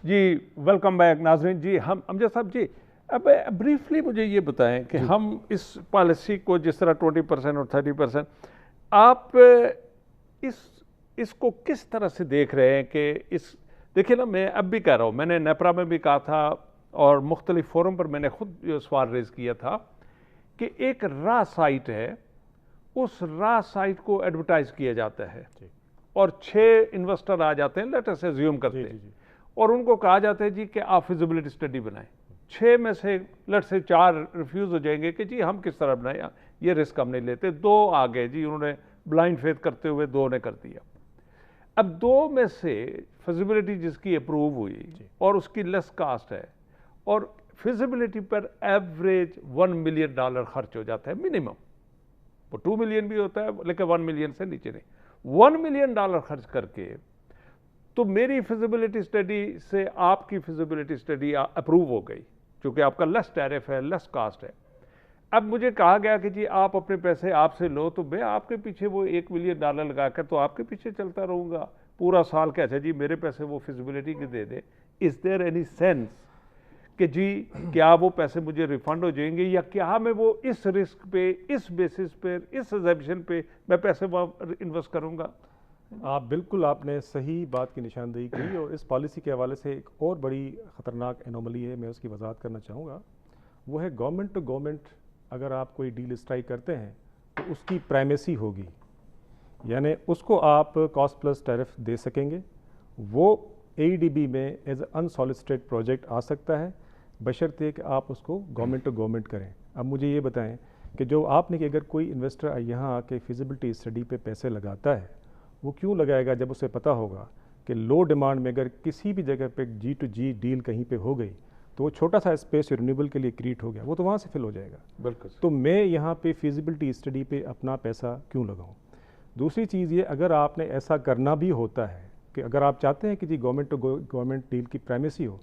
جی welcome back ناظرین. جی ہم امجد صاحب جی اب بریفلی مجھے یہ بتائیں کہ ہم اس پالیسی کو جس طرح 20% اور 30%، آپ اس کو کس طرح سے دیکھ رہے ہیں کہ دیکھیں نا، میں اب بھی کہہ رہا ہوں، میں نے نیپرا میں بھی کہا تھا اور مختلف فورم پر میں نے خود سوال ریز کیا تھا کہ ایک را سائٹ ہے، اس را سائٹ کو ایڈورٹائز کیا جاتا ہے اور 6 انویسٹر آ جاتے ہیں، لیٹ اس ایزیوم کرتے ہیں، اور ان کو کہا جاتا ہے جی کہ آپ فیزیبلٹی اسٹڈی بنائیں. 6 میں سے لیٹ سے 4 ریفیوز ہو جائیں گے کہ جی ہم کس طرح بنائیں، یہ رسک ہم نہیں لیتے. 2 آ گئے جی، انہوں نے بلائنڈ فیتھ کرتے ہوئے 2 نے کر دیا. اب 2 میں سے فیزیبلٹی جس کی اپروو ہوئی اور اس کی لیس کاسٹ ہے، اور فیزیبلٹی پر ایوریج $1 ملین خرچ ہو جاتا ہے منیمم. وہ 2 ملین بھی ہوتا ہے لیکن 1 ملین سے نیچے نہیں. $1 ملین خرچ کر کے تو میری فیزیبلٹی اسٹڈی سے آپ کی فیزیبلٹی اسٹڈی اپروو ہو گئی، چونکہ آپ کا لیس ٹیرف ہے، لیس کاسٹ ہے. اب مجھے کہا گیا کہ جی آپ اپنے پیسے آپ سے لو، تو میں آپ کے پیچھے وہ $1 ملین لگا کر تو آپ کے پیچھے چلتا رہوں گا پورا سال. کیسے جی میرے پیسے وہ فیزیبلٹی کے دے دے. از دیر اینی سینس کہ جی کیا وہ پیسے مجھے ریفنڈ ہو جائیں گے، یا کیا میں وہ اس رسک پہ، اس بیسس پہ، اس ایگزیبشن پہ میں پیسے انویسٹ کروں گا؟ آپ نے صحیح بات کی نشاندہی کی، اور اس پالیسی کے حوالے سے ایک اور بڑی خطرناک انوملی ہے، میں اس کی وضاحت کرنا چاہوں گا. وہ ہے گورنمنٹ ٹو گورنمنٹ اگر آپ کوئی ڈیل اسٹرائک کرتے ہیں تو اس کی پرائمیسی ہوگی، یعنی اس کو آپ کاسٹ پلس ٹیرف دے سکیں گے. وہ AEDB میں ایز اے انسالیسیٹیڈ پروجیکٹ آ سکتا ہے بشرطے کہ آپ اس کو گورنمنٹ ٹو گورنمنٹ کریں. اب مجھے یہ بتائیں کہ جو آپ نے کہ اگر کوئی انویسٹر یہاں آ کے فیزیبلٹی اسٹڈی پہ پیسے لگاتا ہے، وہ کیوں لگائے گا جب اسے پتہ ہوگا کہ لو ڈیمانڈ میں اگر کسی بھی جگہ پہ G2G ڈیل کہیں پہ ہو گئی تو وہ چھوٹا سا اسپیس رینیوبل کے لیے کریٹ ہو گیا، وہ تو وہاں سے فل ہو جائے گا. بالکل. تو میں یہاں پہ فیزیبلٹی اسٹڈی پہ اپنا پیسہ کیوں لگاؤں؟ دوسری چیز یہ، اگر آپ نے ایسا کرنا بھی ہوتا ہے کہ اگر آپ چاہتے ہیں کہ جی گورنمنٹ ٹو گورنمنٹ ڈیل کی پرائمیسی ہو،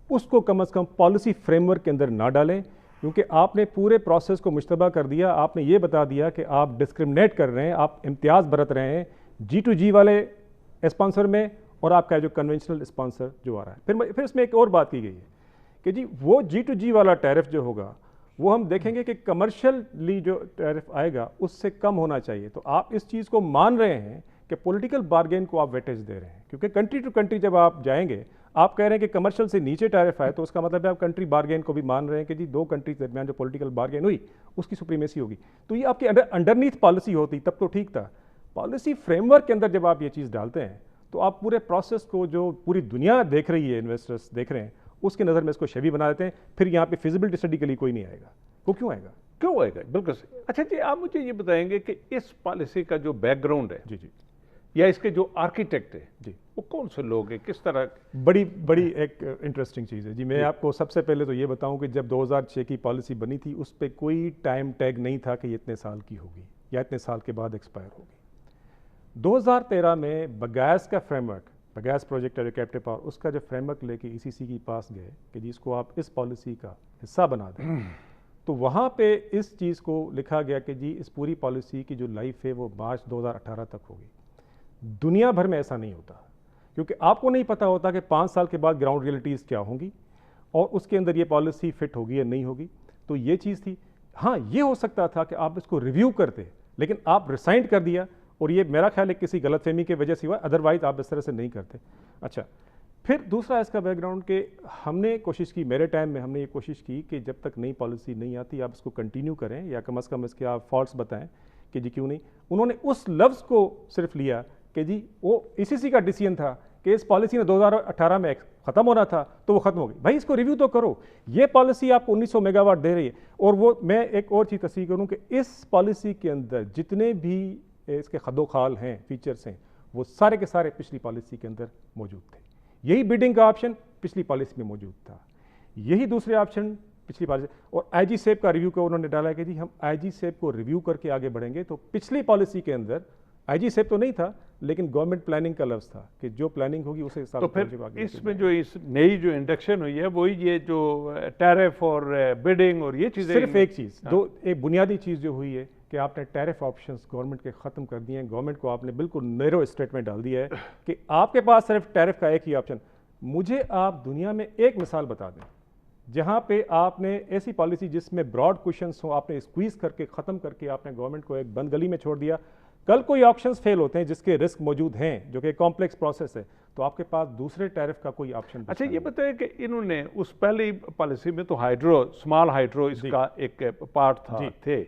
اس کو کم از کم پالیسی فریم ورک کے اندر نہ ڈالیں، کیونکہ آپ نے پورے پروسیس کو مشتبہ کر دیا. آپ نے یہ بتا دیا کہ آپ ڈسکرمنیٹ کر رہے ہیں، آپ امتیاز برت رہے ہیں G2G والے اسپانسر میں اور آپ کا جو کنونشنل اسپانسر جو آ رہا ہے. پھر اس میں ایک اور بات کی گئی ہے کہ جی وہ G2G والا ٹیرف جو ہوگا وہ ہم دیکھیں گے کہ کمرشلی جو ٹیرف آئے گا اس سے کم ہونا چاہیے. تو آپ اس چیز کو مان رہے ہیں کہ پولیٹیکل بارگین کو آپ ویٹیج دے رہے ہیں، کیونکہ کنٹری ٹو کنٹری جب آپ جائیں گے آپ کہہ رہے ہیں کہ کمرشل سے نیچے ٹیرف آئے، تو اس کا مطلب ہے آپ کنٹری بارگین کو بھی مان رہے ہیں کہ جی 2 کنٹریز کے درمیان جو پولیٹیکل بارگین ہوئی اس کی سپریمیسی ہوگی. تو یہ آپ کی انڈرنیتھ پالیسی ہوتی تب تو ٹھیک تھا. پالیسی فریم ورک کے اندر جب آپ یہ چیز ڈالتے ہیں تو آپ پورے پروسیس کو جو پوری دنیا دیکھ رہی ہے، انویسٹرز دیکھ رہے ہیں، اس کی نظر میں اس کو شبیہ بنا دیتے ہیں. پھر یہاں پہ فیزیبلٹی اسٹڈی کے لیے کوئی نہیں آئے گا. وہ کیوں آئے گا؟ کیوں آئے گا؟ بالکل صحیح. اچھا جی آپ مجھے یہ بتائیں گے کہ اس پالیسی کا جو بیک گراؤنڈ ہے جی یا اس کے جو آرکیٹیکٹ ہے جی وہ کون سے لوگ ہیں، کس طرح؟ بڑی ایک انٹرسٹنگ چیز ہے جی. میں آپ کو سب سے پہلے تو یہ بتاؤں کہ جب 2006 کی پالیسی بنی تھی اس پہ کوئی ٹائم ٹیگ نہیں تھا کہ یہ اتنے سال کی ہوگی یا اتنے سال کے بعد ایکسپائر ہوگی. 2013 میں بگیس کا فریم ورک، بگیس پروجیکٹ کیپٹیو پاور، اس کا جو فریم ورک لے کے ECC کے پاس گئے کہ جی اس کو آپ اس پالیسی کا حصہ بنا دیں، تو وہاں پہ اس چیز کو لکھا گیا کہ جی اس پوری پالیسی کی جو لائف ہے وہ مارچ 2018 تک ہوگی. دنیا بھر میں ایسا نہیں ہوتا، کیونکہ آپ کو نہیں پتہ ہوتا کہ 5 سال کے بعد گراؤنڈ ریئلٹیز کیا ہوں گی اور اس کے اندر یہ پالیسی فٹ ہوگی یا نہیں ہوگی. تو یہ چیز تھی. ہاں یہ ہو سکتا تھا کہ آپ اس کو ریویو کرتے، لیکن آپ ریسائنڈ کر دیا، اور یہ میرا خیال ہے کسی غلط فہمی کی وجہ سے ہوا، ادروائز آپ اس طرح سے نہیں کرتے. اچھا پھر دوسرا اس کا بیک گراؤنڈ کہ ہم نے کوشش کی، میرے ٹائم میں ہم نے یہ کوشش کی کہ جب تک نئی پالیسی نہیں آتی آپ اس کو کنٹینیو کریں، یا کم از کم اس کے آپ فالٹس بتائیں کہ جی کیوں نہیں. انہوں نے اس لفظ کو صرف لیا کہ جی وہ ECC کا ڈیسیژن تھا کہ اس پالیسی نے 2018 میں ختم ہونا تھا تو وہ ختم ہو گئی. بھائی اس کو ریویو تو کرو. یہ پالیسی آپ کو 1900 میگا واٹ دے رہی ہے، اور وہ میں ایک اور چیز تصحیح کروں کہ اس پالیسی کے اندر جتنے بھی اس کے خد و خال ہیں، فیچرز ہیں، وہ سارے کے سارے پچھلی پالیسی کے اندر موجود تھے. یہی بیڈنگ کا آپشن پچھلی پالیسی میں موجود تھا، یہی دوسرے آپشن پچھلی پالیسی. اور IG سیپ کا ریویو کا انہوں نے ڈالا کہ جی ہم IG سیپ کو ریویو کر کے آگے بڑھیں گے. تو پچھلی پالیسی کے اندر IG سیپ تو نہیں تھا، لیکن گورنمنٹ پلاننگ کا لفظ تھا کہ جو پلاننگ ہوگی اسے حساب. تو پھر اس میں جو اس نئی جو انڈکشن ہوئی ہے وہی یہ جو ٹیرف اور بڈنگ اور یہ چیزیں، صرف ایک چیز، ایک بنیادی چیز جو ہوئی ہے کہ آپ نے ٹیرف آپشنز گورنمنٹ کے ختم کر دیے ہیں. گورنمنٹ کو آپ نے بالکل نیرو اسٹیٹمنٹ ڈال دیا ہے کہ آپ کے پاس صرف ٹیرف کا ایک ہی آپشن. مجھے آپ دنیا میں ایک مثال بتا دیں جہاں پہ آپ نے ایسی پالیسی جس میں براڈ کوشچنس ہوں آپ نے اسکویز کر کے ختم کر کے آپ نے گورنمنٹ کو ایک بند گلی میں چھوڑ دیا. کل کوئی آپشنز فیل ہوتے ہیں جس کے رسک موجود ہیں جو کہ کمپلیکس پروسیس ہے, تو آپ کے پاس دوسرے ٹیرف کا کوئی آپشن. اچھا یہ بتائیں کہ انہوں نے اس پہلی پالیسی میں تو ہائیڈرو اسمال ہائیڈرو اس کا ایک پارٹ تھا تھے,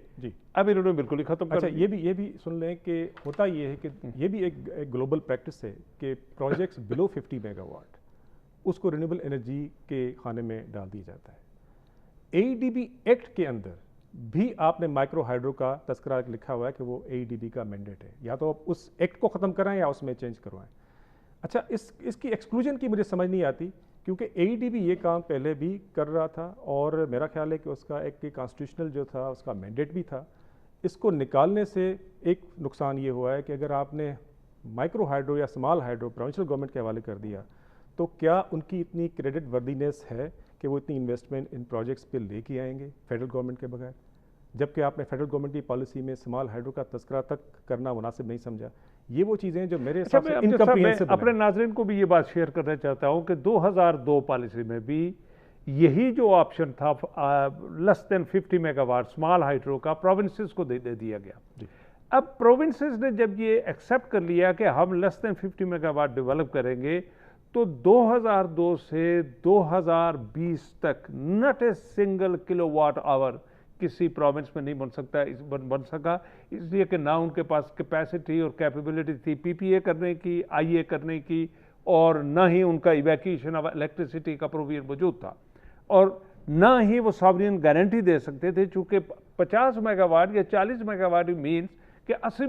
اب انہوں نے بالکل ہی ختم کر. اچھا یہ بھی سن لیں کہ ہوتا یہ ہے کہ یہ بھی ایک گلوبل پریکٹس ہے کہ پروجیکٹس بلو 50 میگا واٹ اس کو رینیوبل انرجی کے خانے میں ڈال دیا جاتا ہے. ADB ایکٹ کے اندر بھی آپ نے مائکرو ہائیڈرو کا تذکرہ لکھا ہوا ہے کہ وہ ADB کا مینڈیٹ ہے, یا تو آپ اس ایکٹ کو ختم کرائیں یا اس میں چینج کروائیں. اچھا اس کی ایکسکلوژن کی مجھے سمجھ نہیں آتی کیونکہ ADB یہ کام پہلے بھی کر رہا تھا اور میرا خیال ہے کہ اس کا ایک کانسٹیٹیوشنل جو تھا اس کا مینڈیٹ بھی تھا. اس کو نکالنے سے ایک نقصان یہ ہوا ہے کہ اگر آپ نے مائکرو ہائیڈرو یا اسمال ہائیڈرو پروونشل گورنمنٹ کے حوالے کر دیا تو کیا ان کی اتنی کریڈٹ وردینس ہے کہ وہ اتنی انویسٹمنٹ ان پروجیکٹس پہ لے کے آئیں گے فیڈرل گورنمنٹ کے بغیر, جبکہ آپ نے فیڈرل گورنمنٹ کی پالیسی میں اسمال ہائیڈرو کا تذکرہ تک کرنا مناسب نہیں سمجھا. یہ وہ چیزیں جو میرے حساب سے انکمپریہنسبل ہیں. اپنے ناظرین کو بھی یہ بات شیئر کرنا چاہتا ہوں کہ 2002 پالیسی میں بھی یہی جو آپشن تھا لیس دین 50 میگا واٹ اسمال ہائیڈرو کا پروونسز کو دے دیا گیا. اب پروونسز نے جب یہ ایکسیپٹ کر لیا کہ ہم لیس دین 50 میگا واٹ ڈیولپ کریں گے تو 2002 سے 2020 تک نٹ a single kilo what our کسی پروونس میں نہیں بن سکا, اس لیے کہ نہ ان کے پاس کیپیسٹی اور کیپیبلٹی تھی PPA کرنے کی, IA کرنے کی, اور نہ ہی ان کا ایویکیویشن آف الیکٹریسٹی کا پروویژن موجود تھا, اور نہ ہی وہ ساورین گارنٹی دے سکتے تھے چونکہ 50 میگا واٹ یا 40 میگا واٹ مینس کہ $80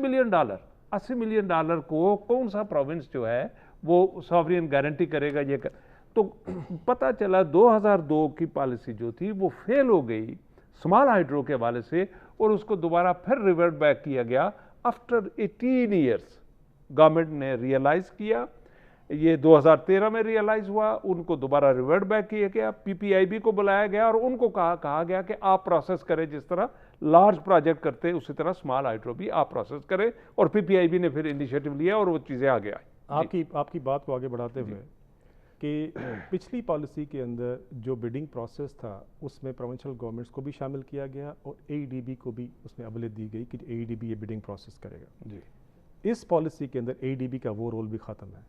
ملین کو کون سا پروونس جو ہے وہ ساورین گارنٹی کرے گا. یہ تو پتہ چلا 2002 کی پالیسی جو تھی وہ فیل ہو گئی اسمال ہائیڈرو کے حوالے سے, اور اس کو دوبارہ پھر ریورٹ بیک کیا گیا آفٹر 18 ایئرس. گورنمنٹ نے ریئلائز کیا, یہ 2013 میں ریئلائز ہوا, ان کو دوبارہ ریورٹ بیک کیا گیا, PPIB کو بلایا گیا اور ان کو کہا گیا کہ آپ پروسیس کریں جس طرح لارج پروجیکٹ کرتے اسی طرح اسمال ہائیڈرو بھی آپ پروسیس کریں, اور PPIB نے پھر انیشیٹو لیا اور وہ چیزیں آگے آئی. آپ کی بات کو آگے بڑھاتے ہوئے کہ پچھلی پالیسی کے اندر جو بڈنگ پروسیس تھا اس میں پروونشل گورنمنٹس کو بھی شامل کیا گیا اور ADB کو بھی اس میں ابلیت دی گئی کہ ADB یہ بڈنگ پروسیس کرے گا. اس پالیسی کے اندر ADB کا وہ رول بھی ختم ہے,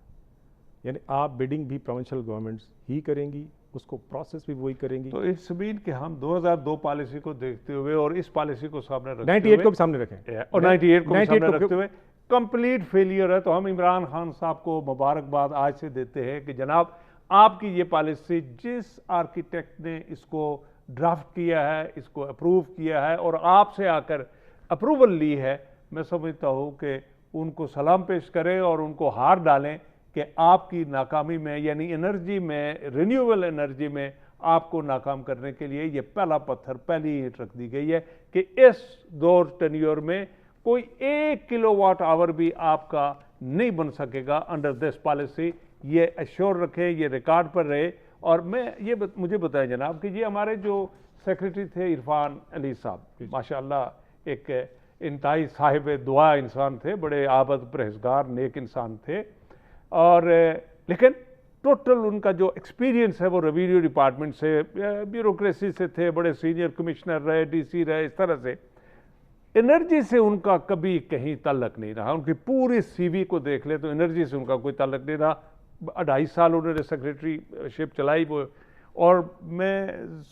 یعنی آپ بڈنگ بھی پروونشل گورنمنٹس ہی کریں گی, اس کو پروسیس بھی وہی کریں گی. تو اٹس مین کہ ہم 2002 پالیسی کو دیکھتے ہوئے اور اس پالیسی کو سامنے رکھتے 98 کو بھی سامنے رکھیں اور 98 کو بھی سامنے رکھتے ہوئے کمپلیٹ فیلئر ہے. تو ہم عمران خان صاحب کو مبارکباد آج سے دیتے ہیں کہ جناب آپ کی یہ پالیسی جس آرکیٹیکٹ نے اس کو ڈرافٹ کیا ہے, اس کو اپروو کیا ہے اور آپ سے آ کر اپروول لی ہے, میں سمجھتا ہوں کہ ان کو سلام پیش کریں اور ان کو ہار ڈالیں کہ آپ کی ناکامی میں یعنی انرجی میں, رینیوبل انرجی میں آپ کو ناکام کرنے کے لیے یہ پہلا پتھر, پہلی اینٹ رکھ دی گئی ہے کہ اس دور ٹینیور میں کوئی 1 کلو واٹ آور بھی آپ کا نہیں بن سکے گا انڈر دس پالیسی. یہ ایشور رکھیں, یہ ریکارڈ پر رہے. اور مجھے بتائیں جناب کہ یہ ہمارے جو سیکریٹری تھے عرفان علی صاحب, ماشاءاللہ ایک انتہائی صاحب دعا انسان تھے, بڑے عابد پرہیزگار نیک انسان تھے, اور لیکن ٹوٹل ان کا جو ایکسپیرینس ہے وہ ریوینیو ڈپارٹمنٹ سے, بیوروکریسی سے تھے, بڑے سینئر کمشنر رہے, DC رہے, اس طرح سے انرجی سے ان کا کبھی کہیں تعلق نہیں رہا. ان کی پوری CV کو دیکھ لیں تو انرجی سے ان کا کوئی تعلق نہیں رہا. 2.5 سال انہوں نے سیکریٹری شپ چلائی وہ, اور میں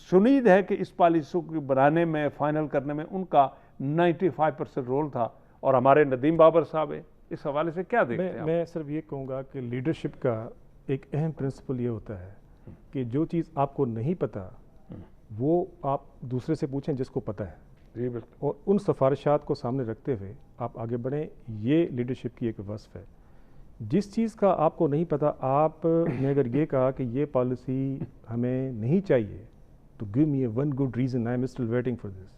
شنید ہے کہ اس پالیسی کو بنانے میں, فائنل کرنے میں ان کا 95% رول تھا. اور ہمارے ندیم بابر صاحب ہیں, اس حوالے سے کیا دیکھتے ہیں؟ میں صرف یہ کہوں گا کہ لیڈرشپ کا ایک اہم پرنسپل یہ ہوتا ہے کہ جو چیز آپ کو نہیں پتا وہ آپ دوسرے سے پوچھیں جس کو پتہ ہے, جی بالکل, اور ان سفارشات کو سامنے رکھتے ہوئے آپ آگے بڑھیں. یہ لیڈرشپ کی ایک وصف ہے. جس چیز کا آپ کو نہیں پتا, آپ نے اگر یہ کہا کہ یہ پالیسی ہمیں نہیں چاہیے تو give me a one good reason, I am still waiting for this,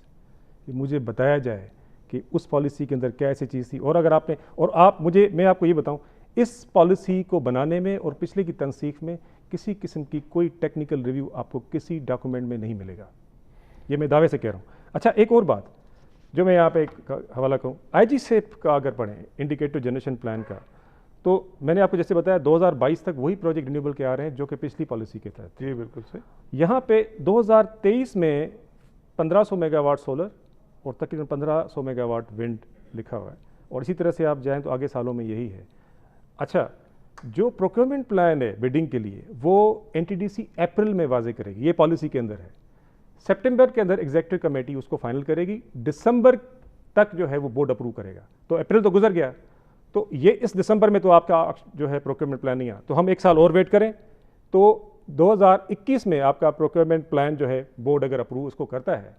کہ مجھے بتایا جائے کہ اس پالیسی کے اندر کیا ایسی چیز تھی. اور اگر آپ نے, اور میں آپ کو یہ بتاؤں, اس پالیسی کو بنانے میں اور پچھلے کی تنسیخ میں کسی قسم کی کوئی ٹیکنیکل ریویو آپ کو کسی ڈاکومنٹ میں نہیں ملے گا. یہ میں دعوے سے کہہ رہا ہوں. اچھا ایک اور بات جو میں یہاں پہ ایک حوالہ کروں, IG SAP کا اگر پڑھیں, انڈیکیٹر جنریشن پلان کا, تو میں نے آپ کو جیسے بتایا 2022 تک وہی پروجیکٹ رینیوبل کے آ رہے ہیں جو کہ پچھلی پالیسی کے تحت. جی بالکل صحیح. یہاں پہ 2023 میں 1500 میگا واٹ سولر اور تقریباً 1500 میگا واٹ ونڈ لکھا ہوا ہے, اور اسی طرح سے آپ جائیں تو آگے سالوں میں یہی ہے. اچھا, جو پروکیورمنٹ پلان ہے بڈنگ کے لیے وہ NTDC اپریل میں واضح کرے گی, یہ پالیسی کے اندر ہے. سپٹمبر کے اندر ایگزیکٹو کمیٹی اس کو فائنل کرے گی, دسمبر تک جو ہے وہ بورڈ اپروو کرے گا. تو اپریل تو گزر گیا, تو یہ اس دسمبر میں تو آپ کا جو ہے پروکیورمنٹ پلان نہیں آ, تو ہم ایک سال اور ویٹ کریں. تو 2021 میں آپ کا پروکیورمنٹ پلان جو ہے بورڈ اگر اپروو اس کو کرتا ہے,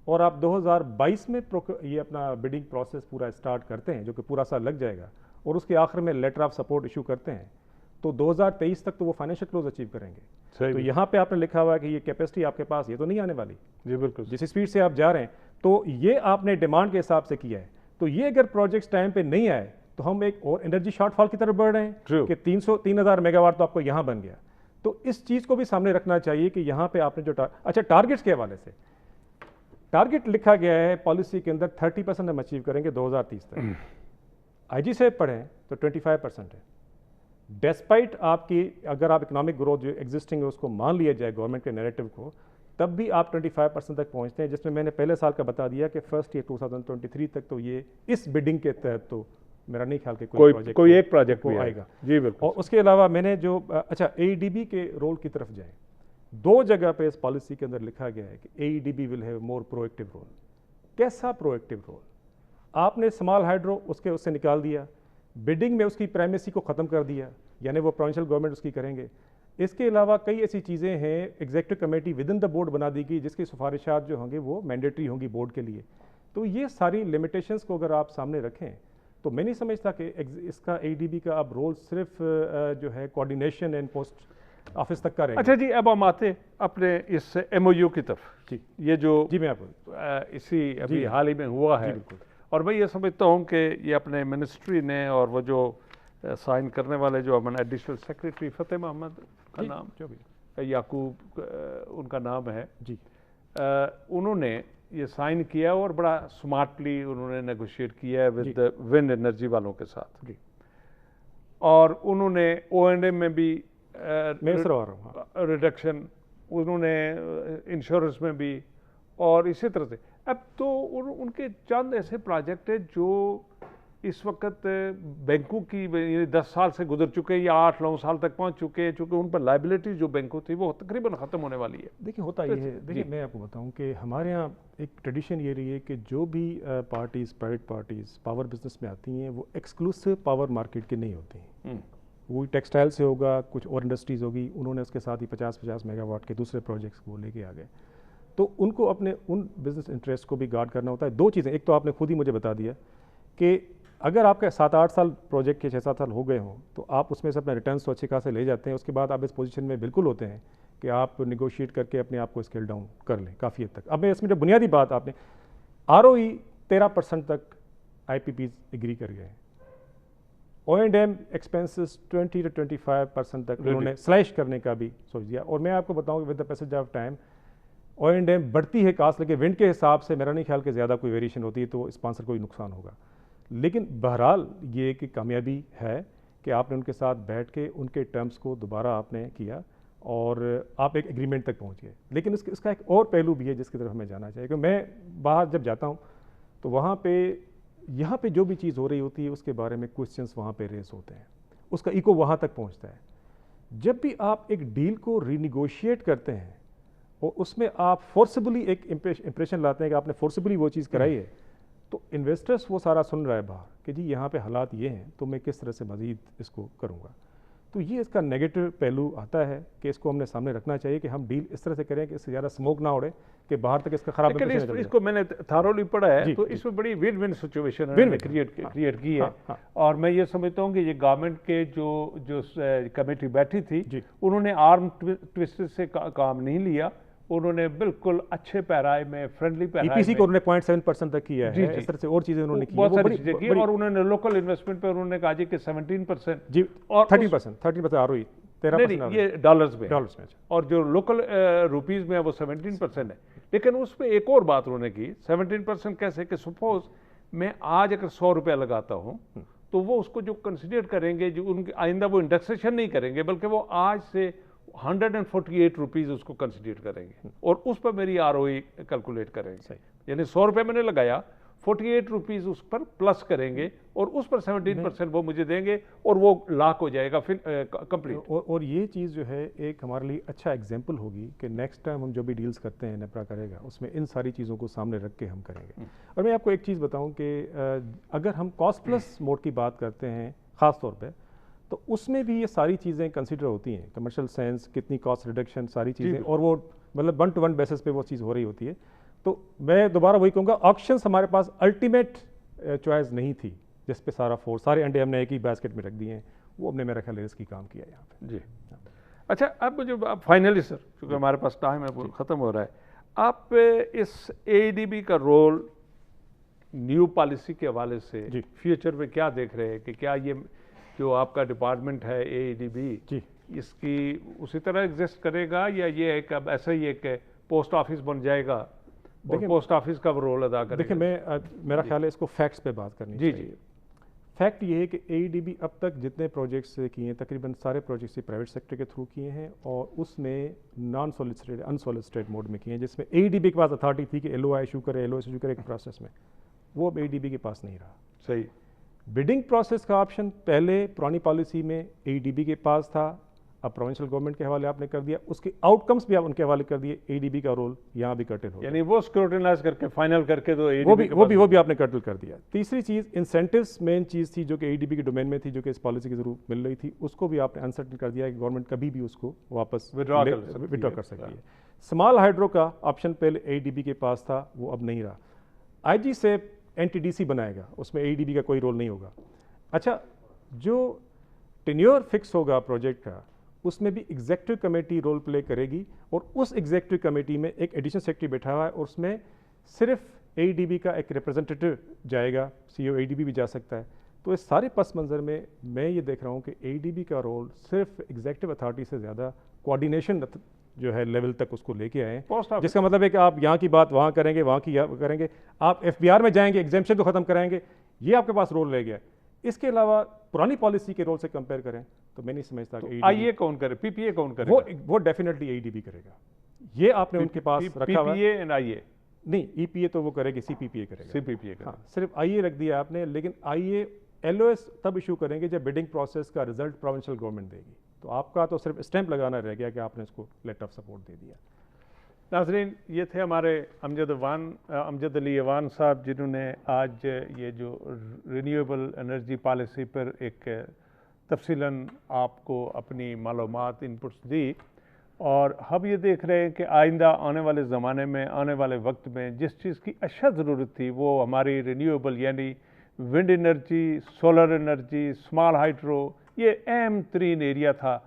اور آپ 2022 میں یہ اپنا بڈنگ پروسیس پورا اسٹارٹ کرتے ہیں جو کہ پورا سال لگ جائے گا, اور اس کے آخر میں لیٹر آف سپورٹ ایشو کرتے ہیں, تو 2023 تک تو وہ فائنینشیل کلوز اچیو کریں گے. تو یہاں پہ آپ نے لکھا ہوا ہے کہ یہ کیپیسٹی آپ کے پاس یہ تو نہیں آنے والی. جی بالکل. جس اسپیڈ سے آپ جا رہے ہیں, تو یہ آپ نے ڈیمانڈ کے حساب سے کیا ہے. تو یہ اگر پروجیکٹس ٹائم پہ نہیں آئے تو ہم ایک اور انرجی شارٹ فال کی طرف بڑھ رہے ہیں کہ 3000 میگا واٹ تو آپ کو یہاں بن گیا. تو اس چیز کو بھی سامنے رکھنا چاہیے کہ یہاں پہ آپ نے جو اچھا ٹارگیٹس کے حوالے سے ٹارگیٹ لکھا گیا ہے پالیسی کے اندر 30% ہم اچیو کریں گے 2030 تک. IG سے پڑھیں تو 25% ہے. ڈیسپائٹ آپ کی اگر آپ اکنامک گروتھ جو ایگزسٹنگ ہے اس کو مان لیا جائے گورنمنٹ کے نیریٹو کو, تب بھی آپ 25% تک پہنچتے ہیں, جس میں نے پہلے سال کا بتا دیا کہ فرسٹ ایئر 2023 تک تو یہ اس بڈنگ کے تحت تو میرا نہیں خیال کہ کوئی ایک پروجیکٹ آئے گا. جی بالکل. اور اس کے علاوہ میں نے جو اچھا AEDB کے رول کی طرف جائیں, 2 جگہ پہ اس پالیسی کے اندر لکھا گیا ہے کہ AEDB will have more proactive role. کیسا پرو ایکٹیو رول؟ آپ نے اسمال ہائیڈرو اس سے نکال دیا, بڈنگ میں اس کی پرائمیسی کو ختم کر دیا, یعنی وہ پروونشل گورنمنٹ اس کی کریں گے. اس کے علاوہ کئی ایسی چیزیں ہیں, executive committee with in the board بنا دی گئی جس کی سفارشات جو ہوں گے وہ مینڈیٹری ہوں گی بورڈ کے لیے. تو یہ ساری لمیٹیشنز کو اگر آپ سامنے رکھیں تو میں نہیں سمجھتا کہ اس کا AEDB کا اب رول صرف جو ہے کوآرڈینیشن اینڈ پوسٹ آفس تک کا رہے گا. اچھا جی, اب ہم آتے اپنے اس MOU کی طرف. جی یہ جو جی میں آپ کو اسی ابھی حال ہی میں ہوا ہے, اور میں یہ سمجھتا ہوں کہ یہ اپنے منسٹری نے اور وہ جو سائن کرنے والے جو ہمارے ایڈیشنل سیکریٹری فتح محمد کا نام جو بھی یعقوب ان کا نام ہے جی, انہوں نے یہ سائن کیا اور بڑا سمارٹلی انہوں نے نیگوشیٹ کیا ہے ود ونڈ انرجی والوں کے ساتھ. جی, اور انہوں نے O&M میں بھی میں سروا رہا ہوں ریڈکشن, انہوں نے انشورنس میں بھی, اور اسی طرح سے اب تو ان کے چند ایسے پروجیکٹ ہیں جو اس وقت بینکوں کی 10 سال سے گزر چکے ہیں یا 8-9 سال تک پہنچ چکے ہیں, چونکہ ان پر لائبلٹی جو بینکوں تھی وہ تقریباً ختم ہونے والی ہے. دیکھیں ہوتا یہ ہے, دیکھیں میں آپ کو بتاؤں کہ ہمارے یہاں ایک ٹریڈیشن یہ رہی ہے کہ جو بھی parties private parties power business میں آتی ہیں وہ ایکسکلوسیو پاور مارکیٹ کی نہیں ہوتی ہیں. وہ ٹیکسٹائل سے ہوگا, کچھ اور انڈسٹریز ہوگی, انہوں نے اس کے ساتھ ہی 50 میگا واٹ کے دوسرے پروجیکٹس کو لے کے آ گئے. تو ان کو اپنے ان بزنس انٹرسٹ کو بھی گارڈ کرنا ہوتا ہے. 2 چیزیں, ایک تو آپ نے خود ہی مجھے بتا دیا کہ اگر آپ کے 7-8 سال پروجیکٹ کے 6-7 سال ہو گئے ہوں تو آپ اس میں سے اپنے ریٹرنس تو اچھے خاصے لے جاتے ہیں, اس کے بعد آپ اس پوزیشن میں بالکل ہوتے ہیں کہ آپ نیگوشیٹ کر کے اپنے آپ کو اسکیل ڈاؤن کر لیں کافی حد تک. اب میں اس میں جو بنیادی بات آپ نے ROE 13% تک IPPs ایگری کر گئے ہیں, O&M ایکسپینسز 20-25% تک انہوں نے سلیش کرنے کا بھی سوچ دیا. اور میں آپ کو بتاؤں کہ with the passage of time O&M بڑھتی ہے کاسٹ, لیکن ونڈ کے حساب سے میرا نہیں خیال کہ زیادہ کوئی ویریشن ہوتی ہے تو اسپانسر کو ہی نقصان ہوگا. لیکن بہرحال یہ ایک کامیابی ہے کہ آپ نے ان کے ساتھ بیٹھ کے ان کے ٹرمز کو دوبارہ آپ نے کیا اور آپ ایک ایگریمنٹ تک پہنچ گئے. لیکن اس کا ایک اور پہلو بھی ہے جس کی طرف ہمیں جانا چاہیے کہ میں باہر جب جاتا ہوں تو وہاں پہ یہاں پہ جو بھی چیز ہو رہی ہوتی ہے اس کے بارے میں کوسچنس وہاں پہ ریز ہوتے ہیں, اس کا ایکو وہاں تک پہنچتا ہے. جب بھی آپ ایک ڈیل کو رینیگوشیٹ کرتے ہیں اور اس میں آپ فورسبلی ایک امپریشن لاتے ہیں کہ آپ نے فورسبلی وہ چیز کرائی ہے, تو انویسٹرس وہ سارا سن رہا ہے باہر کہ جی یہاں پہ حالات یہ ہیں تو میں کس طرح سے مزید اس کو کروں گا. تو یہ اس کا نیگیٹو پہلو آتا ہے کہ اس کو ہم نے سامنے رکھنا چاہیے کہ ہم ڈیل اس طرح سے کریں کہ اس سے زیادہ سموک نہ اڑے کہ باہر تک اس کا خراب امپریشن نہ. اس کو میں نے تھارولی پڑھا ہے تو اس میں بڑی ون ون سچویشن کریٹ کی ہے, اور میں یہ سمجھتا ہوں کہ یہ گورنمنٹ کے جو کمیٹی بیٹھی تھی انہوں نے آرم ٹوسٹر سے کام نہیں لیا, انہوں نے بالکل اچھے پیرائے میں فرینڈلی پیرائے EPC کو انہوں نے 0.7% تک کیا ہے, اس طرح سے اور چیزیں انہوں نے کی, بہت ساری چیزیں کی, اور انہوں نے لوکل انویسٹمنٹ پہ انہوں نے کہا جی کہ 17% جی, اور 13% ROE 13% یہ ڈالرز میں, اور جو لوکل روپیز میں ہے وہ 17% ہے. لیکن اس پہ ایک اور بات انہوں نے کی, 17% کیسے کہ سپوز میں آج اگر 100 روپیہ لگاتا ہوں تو وہ اس کو جو کنسیڈر کریں گے، جو ان کے آئندہ وہ انڈیکسیشن نہیں کریں گے بلکہ وہ آج سے 148 روپیز اس کو کنسیڈر کریں گے اور اس پر میری ROE کیلکولیٹ کریں گے. یعنی 100 روپے میں نے لگایا، 48 روپیز اس پر پلس کریں گے اور اس پر 17% وہ مجھے دیں گے اور وہ لاک ہو جائے گا کمپلیٹ. اور یہ چیز جو ہے ایک ہمارے لیے اچھا ایگزامپل ہوگی کہ نیکسٹ ٹائم ہم جو بھی ڈیلز کرتے ہیں نیپرا کرے گا اس میں ان ساری چیزوں کو سامنے رکھ کے ہم کریں گے. اور میں آپ کو ایک چیز بتاؤں کہ اگر ہم کاسٹ پلس موڈ کی بات کرتے ہیں خاص طور پہ، تو اس میں بھی یہ ساری چیزیں کنسیڈر ہوتی ہیں، کمرشل سینس، کتنی کاسٹ ریڈکشن، ساری چیزیں، اور وہ مطلب 1 to 1 بیسس پہ وہ چیز ہو رہی ہوتی ہے. تو میں دوبارہ وہی کہوں گا، آکشنز ہمارے پاس الٹیمیٹ چوائس نہیں تھی جس پہ سارے انڈے ہم نے ایک ہی بیسکٹ میں رکھ دیے ہیں. وہ ہم نے میرا خیال ہے اس کی کام کیا یہاں پہ. جی اچھا، اب مجھے فائنلی سر، کیونکہ ہمارے پاس ٹائم ہے وہ ختم ہو رہا ہے، آپ اس ADB کا رول نیو پالیسی کے حوالے سے فیوچر میں کیا دیکھ رہے ہیں کہ کیا یہ جو آپ کا ڈپارٹمنٹ ہے ADB اس کی اسی طرح ایگزسٹ کرے گا یا یہ ایک اب ایسا ہی ایک پوسٹ آفس بن جائے گا اور پوسٹ آفس کا رول ادا کرے گا؟ دیکھیں، میرا خیال ہے اس کو فیکٹس پہ بات کرنی چاہیے. جی فیکٹ یہ ہے کہ ADB اب تک جتنے پروجیکٹس کیے ہیں تقریباً سارے پروجیکٹس پرائیویٹ سیکٹر کے تھرو کیے ہیں اور اس میں نان سولیسیٹیڈ انسولیسیٹیڈ موڈ میں کیے ہیں، جس میں ADB کے پاس اتھارٹی تھی کہ LOI ایشو کرے ایک پروسیس میں. وہ اب ADB کے پاس نہیں رہا. صحیح. بڈنگ پروسیس کا آپشن پہلے پرانی پالیسی میں ADB کے پاس تھا، اب پروونشل گورنمنٹ کے حوالے آپ نے کر دیا، اس کے آؤٹ کمس بھی آپ ان کے حوالے کر دیے. ADB کا رول یہاں بھی کرٹل ہو گیا، یعنی وہ اسکروٹنائز کر کے فائنل کر کے تو وہ بھی آپ نے کرٹل کر دیا. تیسری چیز انسینٹیوز مین چیز تھی جو کہ ADB کے ڈومین میں تھی، جو کہ اس پالیسی کی ضرورت مل رہی تھی، اس کو بھی آپ نے انسرٹن کر دیا کہ گورنمنٹ کبھی بھی اس کو واپس وڈرا کر سکتی ہے. اسمال ہائیڈرو کا آپشن پہلے ADB کے پاس تھا، وہ اب نہیں رہا. IG سے NTDC بنائے گا، اس میں ADB کا کوئی رول نہیں ہوگا. اچھا، جو ٹینیور فکس ہوگا پروجیکٹ کا اس میں بھی ایگزیکٹو کمیٹی رول پلے کرے گی اور اس ایگزیکٹو کمیٹی میں ایک ایڈیشنل سیکرٹری بیٹھا ہوا ہے اور اس میں صرف ADB کا ایک ریپرزنٹیٹو جائے گا، CEO ADB بھی جا سکتا ہے. تو اس سارے پس منظر میں یہ دیکھ رہا ہوں کہ ADB کا رول صرف ایگزیکٹو اتھارٹی سے زیادہ کوآرڈینیشن جو ہے لیول تک اس کو لے کے آئے ہیں، جس کا مطلب ہے کہ آپ یہاں کی بات وہاں کریں گے، وہاں کی کریں گے، آپ FBR میں جائیں گے، ایگزیمپشن کو ختم کرائیں گے، یہ آپ کے پاس رول رہ گیا. اس کے علاوہ پرانی پالیسی کے رول سے کمپیئر کریں تو میں نہیں سمجھتا کہ IA کون کرے، PPA کون کرے؟ وہ ڈیفینیٹلی ADB کرے گا. یہ آپ نے ان کے پاس رکھا ہوا ہے. PPA اینڈ IA نہیں، EPA تو وہ کرے گی، CPPA کرے گا. CPPA ہاں، صرف IA رکھ دیا آپ نے، لیکن IA LOS تب ایشو کریں گے جب بڈنگ پروسیس کا رزلٹ پروونشل گورنمنٹ دے گی. تو آپ کا تو صرف اسٹیمپ لگانا رہ گیا کہ آپ نے اس کو لیٹر آف سپورٹ دے دیا. ناظرین، یہ تھے ہمارے امجد علی ایوان صاحب، جنہوں نے آج یہ جو رینیویبل انرجی پالیسی پر ایک تفصیلاً آپ کو اپنی معلومات انپٹس دی. اور ہم یہ دیکھ رہے ہیں کہ آئندہ آنے والے زمانے میں، آنے والے وقت میں جس چیز کی اشد ضرورت تھی وہ ہماری رینیویبل یعنی wind energy, solar energy, small hydro, یہ اہم ترین ایریا تھا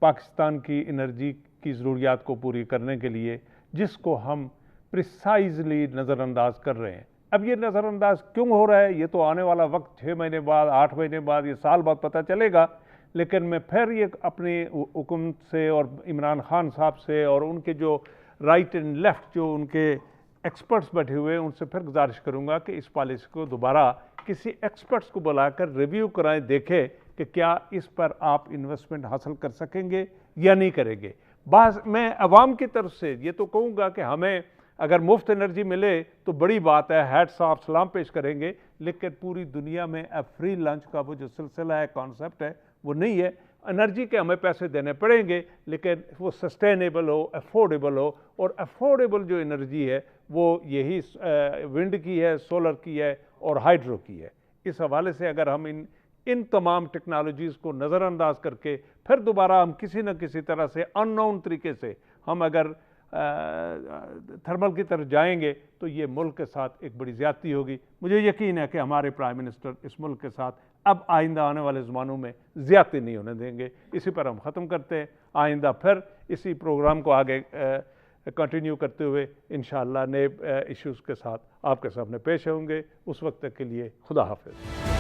پاکستان کی انرجی کی ضروریات کو پوری کرنے کے لیے، جس کو ہم پریسائزلی نظر انداز کر رہے ہیں. اب یہ نظر انداز کیوں ہو رہا ہے یہ تو آنے والا وقت 6 مہینے بعد، 8 مہینے بعد، یہ سال بعد پتہ چلے گا. لیکن میں پھر یہ اپنی حکومت سے اور عمران خان صاحب سے اور ان کے جو رائٹ اینڈ لیفٹ جو ان کے ایکسپرٹس بیٹھے ہوئے ان سے پھر گزارش کروں گا کہ اس پالیسی کو دوبارہ کسی ایکسپرٹس کو بلا کر ریویو کرائیں، دیکھیں کہ کیا اس پر آپ انویسٹمنٹ حاصل کر سکیں گے یا نہیں کریں گے. میں عوام کی طرف سے یہ تو کہوں گا کہ ہمیں اگر مفت انرجی ملے تو بڑی بات ہے، ہیٹس آف، سلام پیش کریں گے. لیکن پوری دنیا میں اب فری لنچ کا وہ جو سلسلہ ہے، کانسیپٹ ہے، وہ نہیں ہے. انرجی کے ہمیں پیسے دینے پڑیں گے لیکن وہ سسٹینیبل ہو، افورڈیبل ہو. اور افورڈیبل جو انرجی ہے وہ یہی ونڈ کی ہے، سولر کی ہے اور ہائیڈرو کی ہے. اس حوالے سے اگر ہم ان تمام ٹیکنالوجیز کو نظر انداز کر کے پھر دوبارہ ہم کسی نہ کسی طرح سے ان نون طریقے سے ہم اگر تھرمل کی طرف جائیں گے تو یہ ملک کے ساتھ ایک بڑی زیادتی ہوگی. مجھے یقین ہے کہ ہمارے پرائم منسٹر اس ملک کے ساتھ اب آئندہ آنے والے زمانوں میں زیادتی نہیں ہونے دیں گے. اسی پر ہم ختم کرتے ہیں. آئندہ پھر اسی پروگرام کو آگے کنٹینیو کرتے ہوئے انشاءاللہ نئے ایشوز کے ساتھ آپ کے سامنے پیش ہوں گے. اس وقت تک کے لیے خدا حافظ.